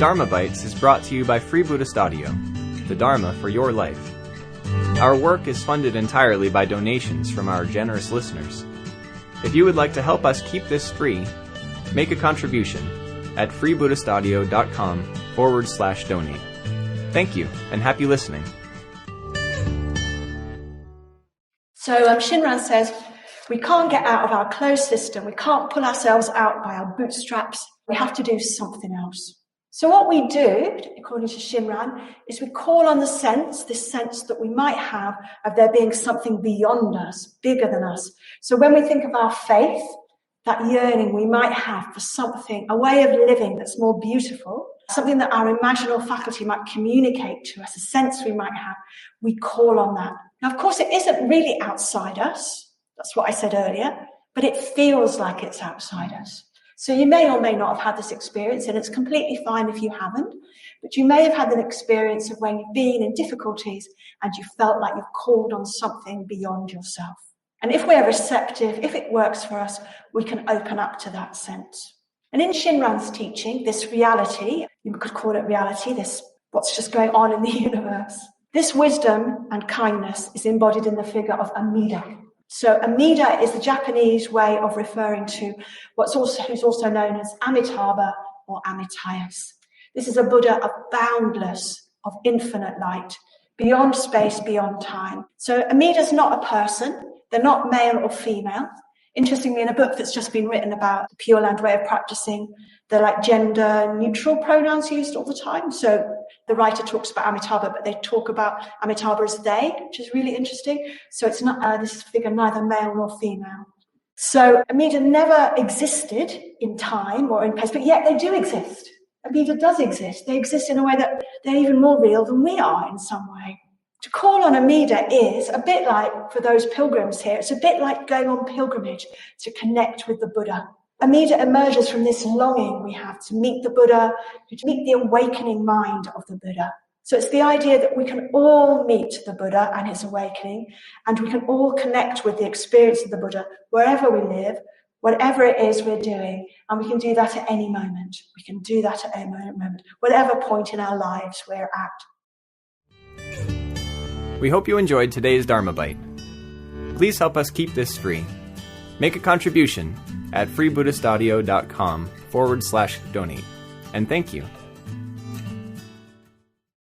Dharma Bites is brought to you by Free Buddhist Audio, the Dharma for your life. Our work is funded entirely by donations from our generous listeners. If you would like to help us keep this free, make a contribution at freebuddhistaudio.com/donate. Thank you, and happy listening. So Shinran says, we can't get out of our closed system. We can't pull ourselves out by our bootstraps. We have to do something else. So what we do, according to Shinran, is we call on this sense that we might have of there being something beyond us, bigger than us. So when we think of our faith, that yearning we might have for something, a way of living that's more beautiful, something that our imaginal faculty might communicate to us, a sense we might have, we call on that. Now, of course, it isn't really outside us. That's what I said earlier, but it feels like it's outside us. So you may or may not have had this experience, and it's completely fine if you haven't, but you may have had an experience of when you've been in difficulties and you felt like you've called on something beyond yourself. And if we're receptive, if it works for us, we can open up to that sense. And in Shinran's teaching, this reality, you could call it reality, this what's just going on in the universe, this wisdom and kindness is embodied in the figure of Amida. So Amida is the Japanese way of referring to who's also known as Amitabha or Amitayus. This is a Buddha of boundless, of infinite light, beyond space, beyond time. So Amida's not a person. They're not male or female. Interestingly, in a book that's just been written about the Pure Land way of practicing, they're like gender neutral pronouns used all the time. So the writer talks about Amitabha, but they talk about Amitabha as they, which is really interesting. So it's not this figure neither male nor female. So Amida never existed in time or in place, but yet they do exist. Amida does exist. They exist in a way that they're even more real than we are in some way. To call on Amida is a bit like, for those pilgrims here, it's a bit like going on pilgrimage to connect with the Buddha. Amida emerges from this longing we have to meet the Buddha, to meet the awakening mind of the Buddha. So it's the idea that we can all meet the Buddha and his awakening, and we can all connect with the experience of the Buddha wherever we live, whatever it is we're doing, and we can do that at any moment. We can do that at any moment, whatever point in our lives we're at. We hope you enjoyed today's Dharma Bite. Please help us keep this free. Make a contribution at freebuddhistaudio.com/donate. And thank you.